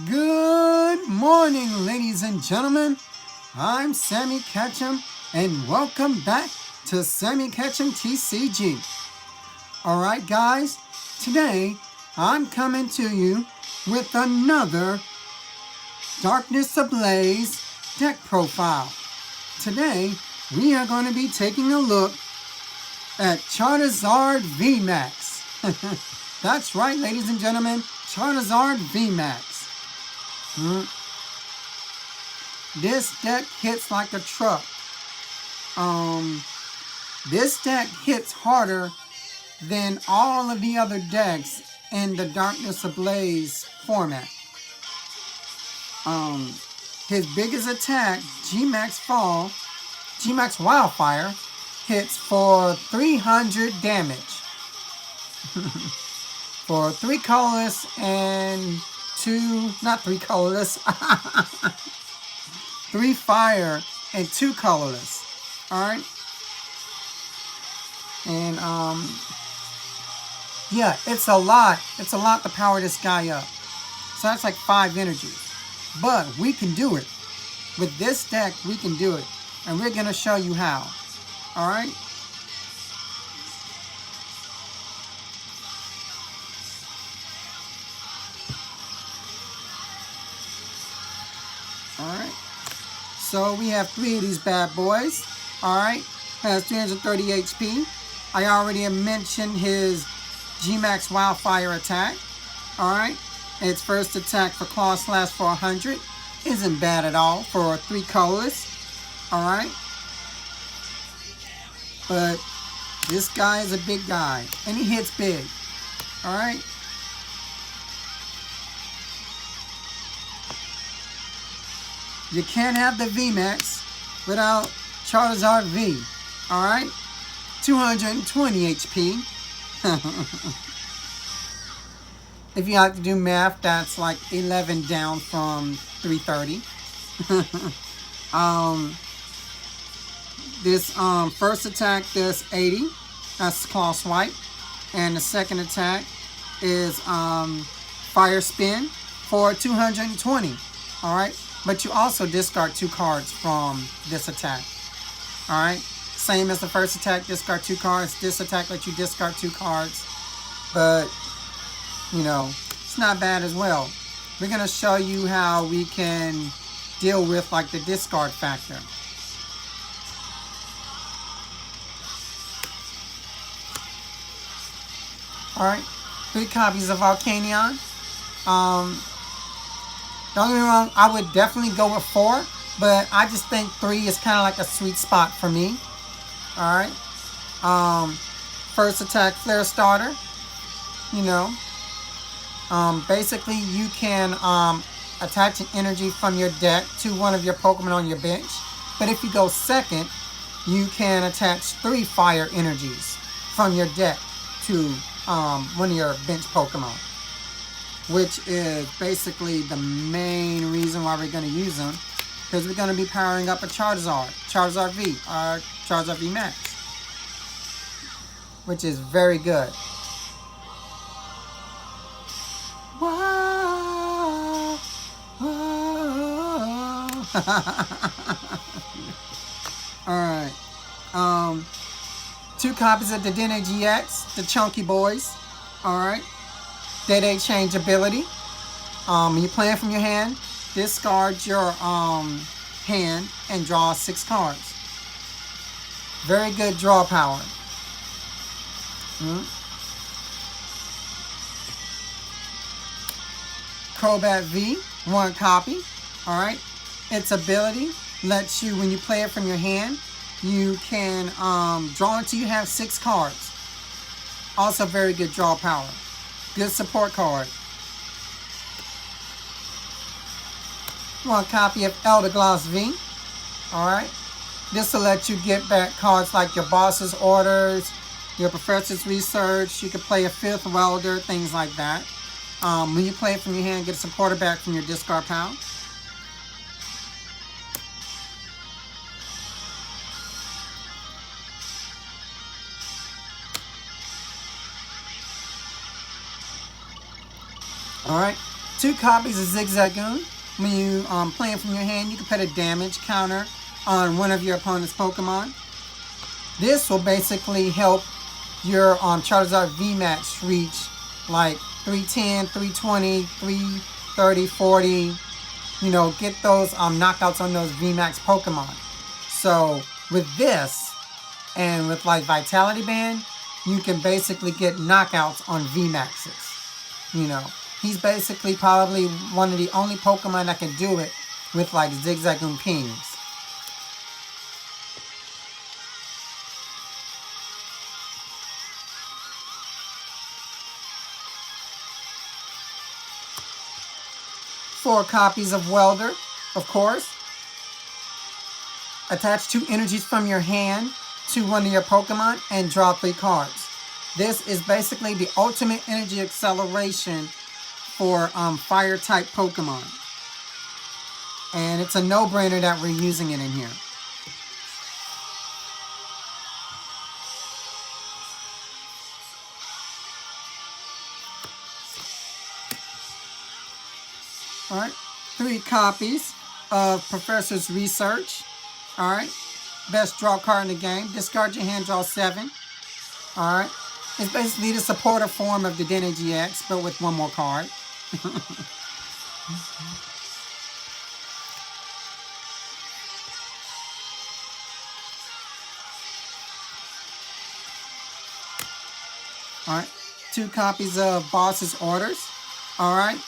Good morning, ladies and gentlemen. I'm Sammy Ketchum, and welcome back to Sammy Ketchum TCG. Alright guys, today I'm coming to you with another Darkness Ablaze deck profile. Today we are going to be taking a look at Charizard VMax. That's right, ladies and gentlemen, Charizard VMax. This deck hits like a truck. This deck hits harder than all of the other decks in the Darkness Ablaze format. His biggest attack, G-Max Wildfire, hits for 300 damage. For 3 colorless and 2, not 3 colorless, 3 fire and 2 colorless. Alright? And, yeah, it's a lot to power this guy up. So that's like 5 energies. But we can do it. With this deck, we can do it. And we're going to show you how. Alright? Alright, so we have 3 of these bad boys. Alright, has 330 HP. I already mentioned his G-Max Wildfire attack. Alright, its first attack for Claw Slash for 100. Isn't bad at all for 3 colors. Alright, but this guy is a big guy, and he hits big. Alright. You can't have the VMax without Charizard V. Alright? 220 HP. If you have to do math, that's like 11 down from 330. This first attack does 80. That's Claw Swipe. And the second attack is Fire Spin for 220. Alright? But you also discard 2 cards from this attack. Alright? Same as the first attack, discard 2 cards. This attack lets you discard 2 cards. But, you know, it's not bad as well. We're going to show you how we can deal with, like, the discard factor. Alright? 3 copies of Volcanion. Don't get me wrong, I would definitely go with 4, but I just think 3 is kind of like a sweet spot for me. Alright. First attack, Flare Starter. You know. Basically, you can attach an energy from your deck to one of your Pokemon on your bench. But if you go second, you can attach 3 fire energies from your deck to one of your bench Pokemon, which is basically the main reason why we're going to use them, because we're going to be powering up a Charizard V, or Charizard VMax, which is very good. Whoa, whoa. Alright, 2 copies of Dedenne GX, the chunky boys. Alright. Dedenne changeability. When you're playing from your hand, discard your hand and draw 6 cards. Very good draw power. Crobat V, 1 copy. Alright. Its ability lets you, when you play it from your hand, you can draw until you have 6 cards. Also very good draw power. Good support card. 1 copy of Eldegloss V. Alright. This will let you get back cards like your boss's orders, your professor's research. You can play a 5th Welder, things like that. When you play it from your hand, get a supporter back from your discard pile. Alright, 2 copies of Zigzagoon. When you playing from your hand, you can put a damage counter on one of your opponent's Pokemon. This will basically help your Charizard VMax reach like 310, 320, 330, 40. You know, get those knockouts on those VMax Pokemon. So with this and with like Vitality Band, you can basically get knockouts on VMaxes. You know, he's basically probably one of the only Pokemon that can do it with like Zigzagoon pings. Four copies of Welder, of course. Attach 2 energies from your hand to one of your Pokemon and draw 3 cards. This is basically the ultimate energy acceleration for fire type Pokemon. And it's a no-brainer that we're using it in here. Alright, 3 copies of Professor's Research. Alright, best draw card in the game. Discard your hand, draw 7. Alright, it's basically the supporter form of the Dedenne GX, but with 1 more card. Alright, 2 copies of Boss's Orders. Alright.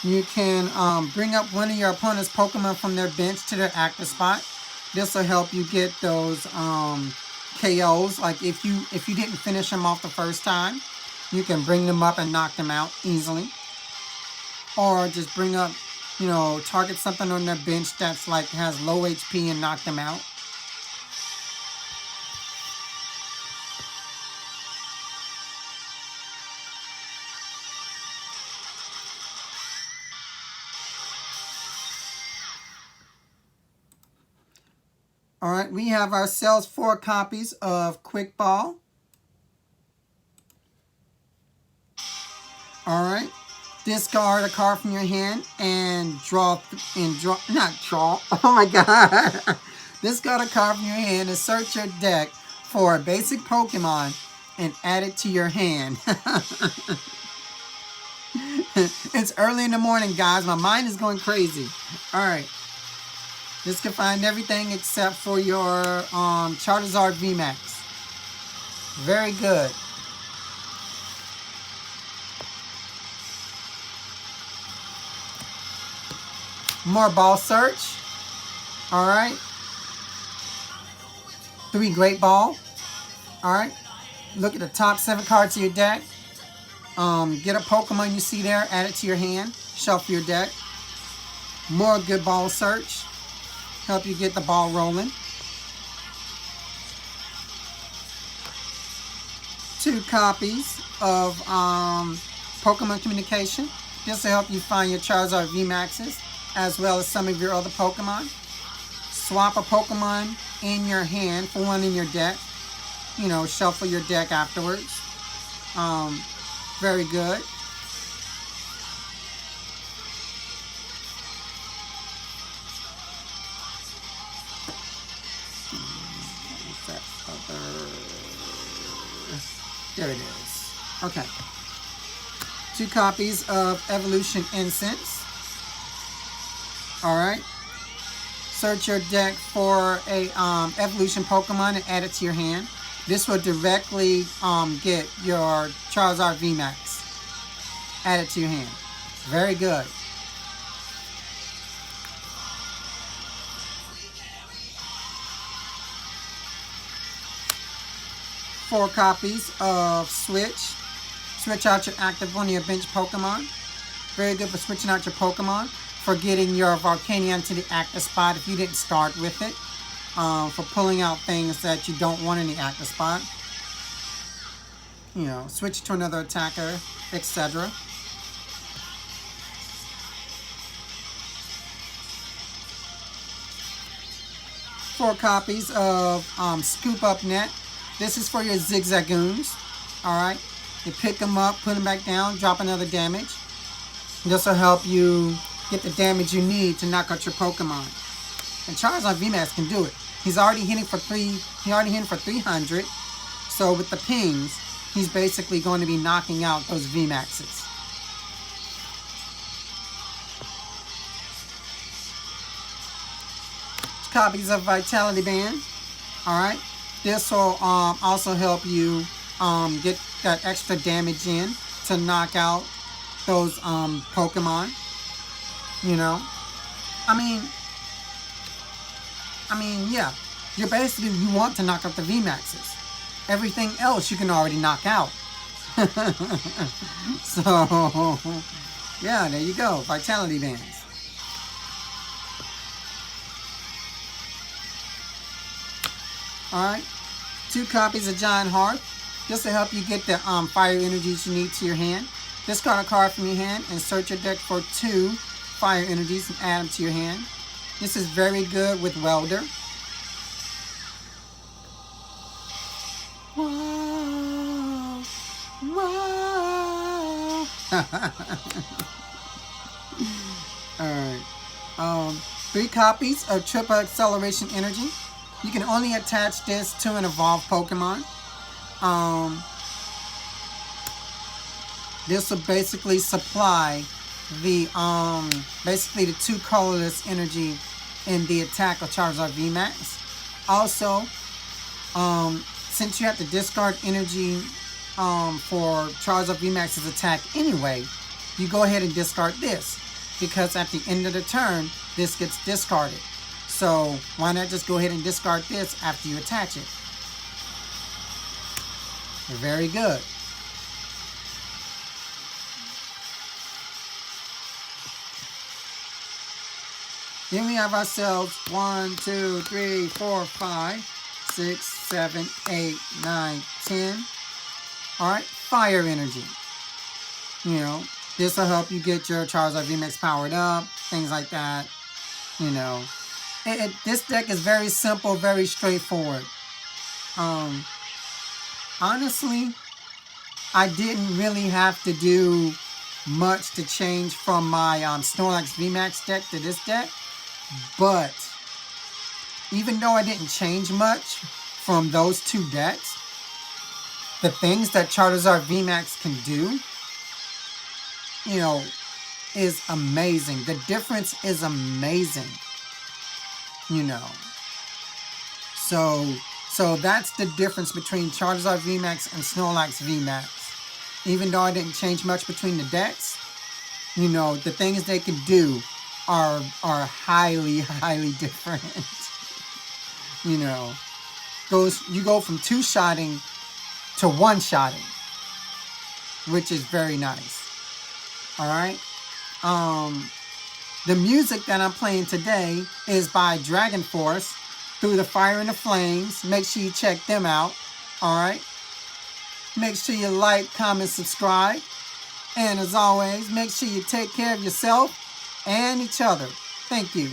You can bring up one of your opponent's Pokemon from their bench to their active spot. This will help you get those KOs. Like if you didn't finish them off the first time, you can bring them up and knock them out easily. Or just bring up, you know, target something on their bench that's like has low HP and knock them out. Alright, we have ourselves 4 copies of Quick Ball. Alright, discard a card from your hand and oh my god. Discard a card from your hand and search your deck for a basic Pokemon and add it to your hand. It's early in the morning, guys. My mind is going crazy. Alright. This can find everything except for your Charizard VMax. Very good. More ball search. Alright. 3 Great Ball. Alright. Look at the top 7 cards of your deck. Get a Pokemon you see there, add it to your hand. Shuffle your deck. More good ball search. Help you get the ball rolling. 2 copies of Pokemon Communication. This will help you find your Charizard VMaxes as well as some of your other Pokemon. Swap a Pokemon in your hand for one in your deck. You know, shuffle your deck afterwards. Very good. There it is. Okay. 2 copies of Evolution Incense. Alright. Search your deck for a Evolution Pokemon and add it to your hand. This will directly get your Charizard VMax. Add it to your hand. Very good. Four copies of Switch. Switch out your active one of your bench Pokemon. Very good for switching out your Pokemon. For getting your Volcanion to the active spot if you didn't start with it. For pulling out things that you don't want in the active spot. You know, switch to another attacker, etc. Four copies of Scoop Up Net. This is for your Zigzagoons. Alright. You pick them up, put them back down, drop another damage. This will help you get the damage you need to knock out your Pokemon. And Charizard VMax can do it. He's already hitting for 300. So with the pings, he's basically going to be knocking out those VMAXs. Copies of Vitality Band. Alright. This will also help you get that extra damage in to knock out those Pokemon. You know. I mean, yeah. You want to knock out the VMAXs. Everything else you can already knock out. So, yeah, there you go. Vitality Bands. Alright. 2 copies of Giant Hearth. Just to help you get the fire energies you need to your hand. Discard a card from your hand and search your deck for 2 fire energies and add them to your hand. This is very good with Welder. Whoa, whoa. Alright. 3 copies of Triple Acceleration Energy. You can only attach this to an evolved Pokemon. This will basically supply the basically the 2 colorless energy in the attack of Charizard VMax. Also, since you have to discard energy for Charizard VMAX's attack anyway, you go ahead and discard this, because at the end of the turn, this gets discarded. So why not just go ahead and discard this after you attach it? Very good. Then we have ourselves 1, 2, 3, 4, 5, 6, 7, 8, 9, 10. Alright, fire energy. You know, this will help you get your Charizard VMax powered up, things like that. You know, this deck is very simple, very straightforward. Honestly, I didn't really have to do much to change from my Snorlax VMax deck to this deck. But even though I didn't change much from those 2 decks, the things that Charizard VMax can do, you know, is amazing. The difference is amazing. You know. So that's the difference between Charizard VMax and Snorlax VMax. Even though I didn't change much between the decks, you know, the things they can do are highly, highly different. You know, you go from 2-shotting to 1-shotting, which is very nice. All right. The music that I'm playing today is by Dragon Force, Through the Fire and the Flames. Make sure you check them out. All right. Make sure you like, comment, subscribe. And as always, make sure you take care of yourself and each other. Thank you.